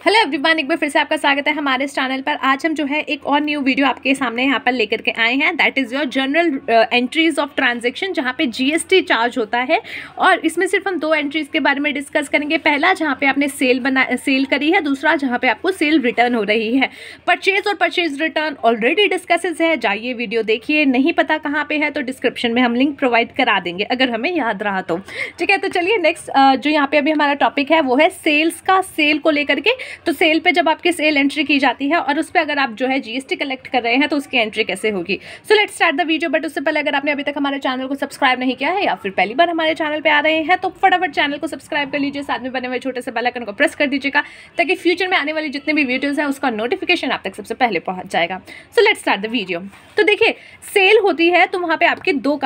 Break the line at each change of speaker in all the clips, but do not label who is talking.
Hello everyone, एक बार फिर से आपका स्वागत है हमारे इस चैनल पर। आज हम जो है एक और न्यू वीडियो आपके सामने यहाँ पर लेकर के आए हैं। That is your general entries of transaction, जहाँ पे जीएसटी चार्ज होता है। और इसमें सिर्फ हम दो एंट्रीज के बारे में डिस्कस करेंगे। पहला जहाँ पे आपने सेल करी है, दूसरा जहाँ पे आपको सेल रिटर्न हो रही है। परचेज और परचेज रिटर्न ऑलरेडी डिस्कसेस है, जाइए वीडियो देखिए। नहीं पता कहाँ पे है तो डिस्क्रिप्शन में हम लिंक प्रोवाइड करा देंगे अगर हमें याद रहा तो। ठीक है, तो चलिए नेक्स्ट जो यहाँ पे अभी हमारा टॉपिक है वो है सेल्स का। सेल को लेकर के, तो सेल पे जब आपकी सेल एंट्री की जाती है और उस पर अगर आप जो है जीएसटी कलेक्ट कर रहे हैं तो उसकी एंट्री कैसे होगी। So let's start the video. But उससे पहले अगर आपने अभी तक हमारे चैनल को सब्सक्राइब नहीं किया है या फिर पहली बार हमारे चैनल पे आ रहे हैं तो फटाफट चैनल को सब्सक्राइब कर लीजिए, साथ में बने हुए छोटे से बेल आइकन को प्रेस कर दीजिएगा ताकि फ्यूचर में आने वाली जितनी भी वीडियोज हैं उसका नोटिफिकेशन आप तक सबसे पहले पहुंच जाएगा। So let's start the video. तो देखिए, सेल होती है तो वहाँ पे आपकी दो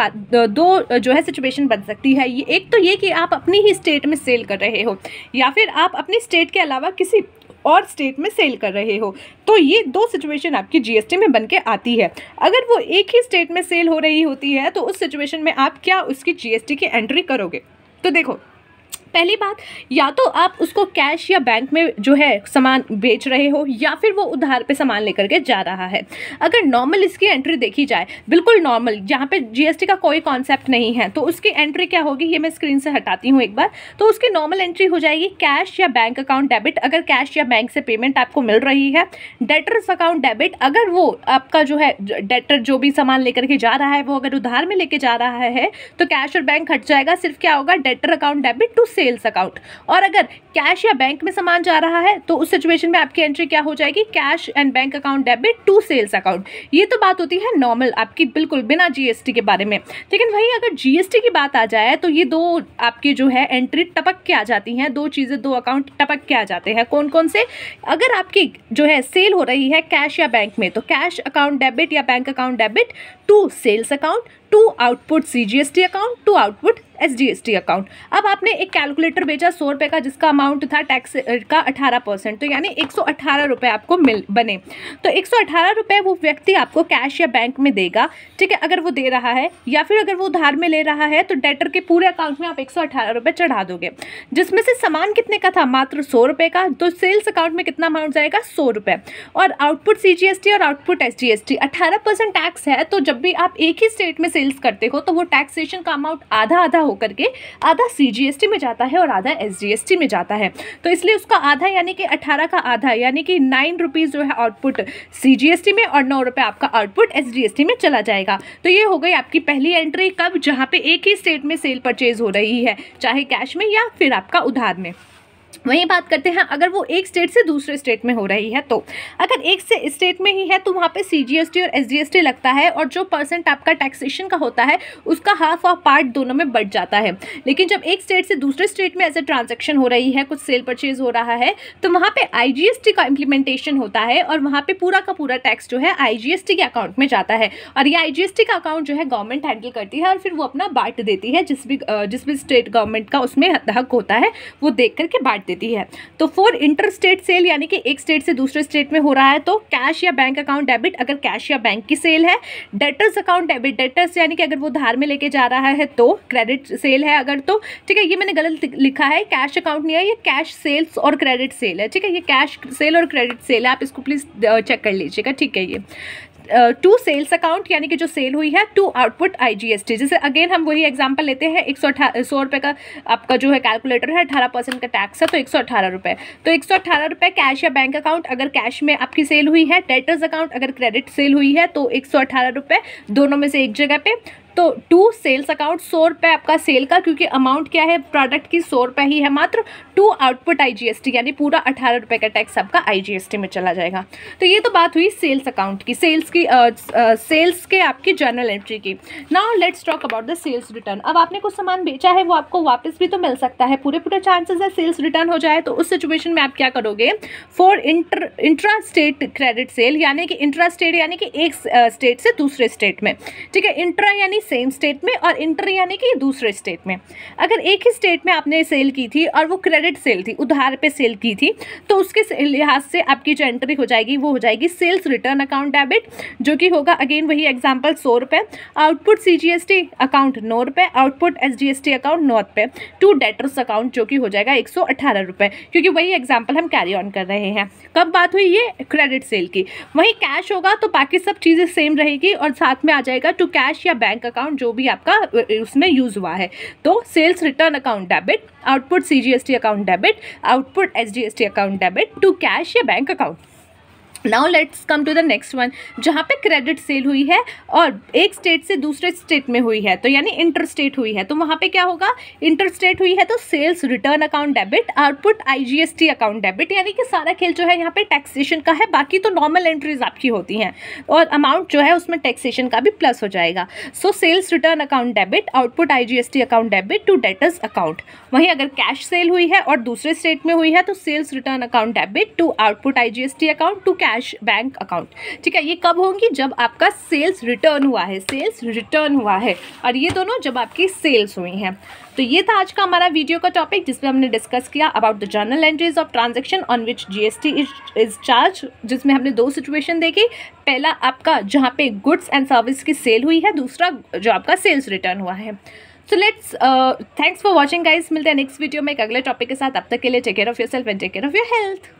जो है सिचुएशन बन सकती है। ये एक तो ये कि आप अपनी ही स्टेट में सेल कर रहे हो या फिर आप अपनी स्टेट के अलावा किसी और स्टेट में सेल कर रहे हो। तो ये दो सिचुएशन आपकी जीएसटी में बन के आती है। अगर वो एक ही स्टेट में सेल हो रही होती है तो उस सिचुएशन में आप क्या उसकी जीएसटी की एंट्री करोगे। तो देखो, पहली बात, या तो आप उसको कैश या बैंक में जो है सामान बेच रहे हो या फिर वो उधार पे सामान लेकर के जा रहा है। अगर नॉर्मल इसकी एंट्री देखी जाए, बिल्कुल नॉर्मल, जहाँ पे जीएसटी का कोई कॉन्सेप्ट नहीं है, तो उसकी एंट्री क्या होगी, ये मैं स्क्रीन से हटाती हूँ एक बार। तो उसकी नॉर्मल एंट्री हो जाएगी कैश या बैंक अकाउंट डेबिट, अगर कैश या बैंक से पेमेंट आपको मिल रही है। डेटर्स अकाउंट डेबिट, अगर वो आपका जो है डेटर जो भी सामान लेकर के जा रहा है वो अगर उधार में लेके जा रहा है तो कैश और बैंक हट जाएगा, सिर्फ क्या होगा, debtor account debit to sales account. और अगर कैश या बैंक में सामान जा रहा है तो उस सिचुएशन में आपकी एंट्री क्या हो जाएगी, cash and bank account debit to sales account. ये तो बात होती है नॉर्मल आपकी, बिल्कुल बिना जीएसटी के बारे में। लेकिन वही अगर जीएसटी की बात आ जाए तो ये दो आपकी जो है एंट्री टपक के आ जाती हैं, दो चीज़ें, दो अकाउंट टपक के आ जाते हैं। कौन कौन से? अगर आपकी जो है सेल हो रही है कैश या बैंक में तो कैश अकाउंट डेबिट या bank account debit to sales account to output CGST account to output SGST account. अब आपने एक कैलकुलेटर बेचा 100 रुपये का, जिसका अमाउंट था टैक्स का 18%, तो यानी 118 रुपये आपको बने। तो 118 रुपये वो व्यक्ति आपको कैश या बैंक में देगा। ठीक है, अगर वो दे रहा है या फिर अगर वो उधार में ले रहा है तो डेटर के पूरे अकाउंट में आप 118 रुपये चढ़ा दोगे, जिसमें से सामान कितने का था, मात्र 100 रुपये का। तो सेल्स अकाउंट में कितना अमाउंट जाएगा, 100 रुपये। और आउटपुट सीजीएसटी और आउटपुट एसजीएसटी 18% टैक्स है। तो जब भी आप एक ही स्टेट में सेल्स करते हो तो वो टैक्सेशन का अमाउंट आधा आधा होकर के आधा सीजीएसटी में जाता है और आधा एसजीएसटी में जाता है। तो इसलिए उसका आधा यानी कि 18 का आधा यानी कि 9 रुपीज़ जो है आउटपुट सीजीएसटी में और 9 रुपये आपका आउटपुट एसजीएसटी में चला जाएगा। तो ये हो गई आपकी पहली एंट्री, कब, जहाँ पे एक ही स्टेट में सेल परचेज हो रही है, चाहे कैश में या फिर आपका उधार में। वहीं बात करते हैं अगर वो एक स्टेट से दूसरे स्टेट में हो रही है तो अगर एक से स्टेट में ही है तो वहाँ पे सीजीएसटी और एसजीएसटी लगता है और जो परसेंट आपका टैक्सेशन का होता है उसका हाफ ऑफ पार्ट दोनों में बढ़ जाता है। लेकिन जब एक स्टेट से दूसरे स्टेट में ऐसे ट्रांजैक्शन हो रही है, कुछ सेल परचेज हो रहा है, तो वहाँ पे आईजीएसटी का इम्प्लीमेंटेशन होता है और वहाँ पे पूरा का पूरा टैक्स जो है आईजीएसटी के अकाउंट में जाता है। और ये आईजीएसटी का अकाउंट जो है गवर्नमेंट हैंडल करती है और फिर वो अपना बांट देती है, जिस भी स्टेट गवर्नमेंट का उसमें हक होता है वो देख करके बांट देती है। तो फॉर इंटर स्टेट सेल यानी कि एक स्टेट से दूसरे स्टेट में हो रहा है तो कैश या बैंक अकाउंट डेबिट, अगर कैश या बैंक की सेल है। डेटर्स अकाउंट डेबिट, डेटर्स यानी कि अगर वो धार में लेके जा रहा है तो क्रेडिट सेल है अगर, तो ठीक है, ये मैंने गलत लिखा है, कैश अकाउंट नहीं है, ये कैश सेल्स और क्रेडिट सेल है। ठीक है, ये कैश सेल और क्रेडिट सेल है, आप इसको प्लीज चेक कर लीजिएगा। ठीक है, ये टू सेल्स अकाउंट यानी कि जो सेल हुई है टू आउटपुट आईजीएसटी। जैसे अगेन हम वही एग्जांपल लेते हैं, 100 रुपये का आपका जो है कैलकुलेटर है, 18% का टैक्स है तो 118 रुपये। तो 118 रुपये कैश या बैंक अकाउंट अगर कैश में आपकी सेल हुई है, डेटर्स अकाउंट अगर क्रेडिट सेल हुई है तो 118 रुपये, दोनों में से एक जगह पे। तो टू सेल्स अकाउंट 100 रुपये आपका सेल का, क्योंकि अमाउंट क्या है प्रोडक्ट की 100 रुपये ही है मात्र। टू आउटपुट आईजीएसटी यानी पूरा 18 रुपये का टैक्स आपका आईजीएसटी में चला जाएगा। तो ये तो बात हुई सेल्स अकाउंट की, सेल्स के आपकी जर्नल एंट्री की। Now let's talk about the sales return. अब आपने कुछ सामान बेचा है, वो आपको वापस भी तो मिल सकता है, पूरे चांसेस है सेल्स रिटर्न हो जाए। तो उस सिचुएशन में आप क्या करोगे, for intra state credit sale यानी कि इंट्रा स्टेट यानी कि एक स्टेट से दूसरे स्टेट में। ठीक है, इंट्रा यानी सेम स्टेट में, और इंटर यानी कि दूसरे स्टेट में। अगर एक ही स्टेट में आपने सेल की थी और वो क्रेडिट सेल थी, उधार पे सेल की थी, तो उसके लिहाज से आपकी जो एंट्री हो जाएगी वो हो जाएगी सेल्स रिटर्न अकाउंट डेबिट, जो कि होगा अगेन वही एग्जांपल 100 रुपये, आउटपुट CGST अकाउंट 9 रुपये, आउटपुट SGST अकाउंट 9 रुपये, टू डेटर्स अकाउंट जो कि हो जाएगा 118 रुपये, क्योंकि वही एग्जांपल हम कैरी ऑन कर रहे हैं। कब बात हुई ये क्रेडिट सेल की। वहीं कैश होगा तो बाकी सब चीज़ें सेम रहेगी और साथ में आ जाएगा टू कैश या बैंक अकाउंट जो भी आपका उसमें यूज़ हुआ है। तो sales return account debit, output CGST account debit, output SGST account debit, to cash या bank account. Now let's come to the next one, जहाँ पे क्रेडिट सेल हुई है और एक स्टेट से दूसरे स्टेट में हुई है, तो यानी इंटर स्टेट हुई है, तो वहाँ पे क्या होगा, इंटर स्टेट हुई है तो sales return account debit, output IGST account debit, यानी कि सारा खेल जो है यहाँ पे टैक्सेशन का है, बाकी तो नॉर्मल एंट्रीज आपकी होती हैं और अमाउंट जो है उसमें टैक्सेशन का भी प्लस हो जाएगा। So sales return account debit, output IGST account debit, to debtors account. वहीं अगर कैश सेल हुई है और दूसरे स्टेट में हुई है तो sales return account debit, to output IGST account, to cash bank account. ठीक है, ये कब होंगी, जब आपका सेल्स रिटर्न हुआ है, सेल्स रिटर्न हुआ है, और ये दोनों जब आपकी सेल्स हुई हैं। तो ये था आज का हमारा वीडियो का टॉपिक, जिसमें हमने डिस्कस किया about the journal entries of transaction on which GST is charge, जिसमें हमने दो सिचुएशन देखी। पहला आपका जहाँ पे गुड्स एंड सर्विस की सेल हुई है, दूसरा जो आपका सेल्स रिटर्न हुआ है। So let's thanks for watching guys. मिलते हैं नेक्स्ट वीडियो में एक अगले टॉपिक के साथ। अब तक के लिए take care of yourself and take care of your health.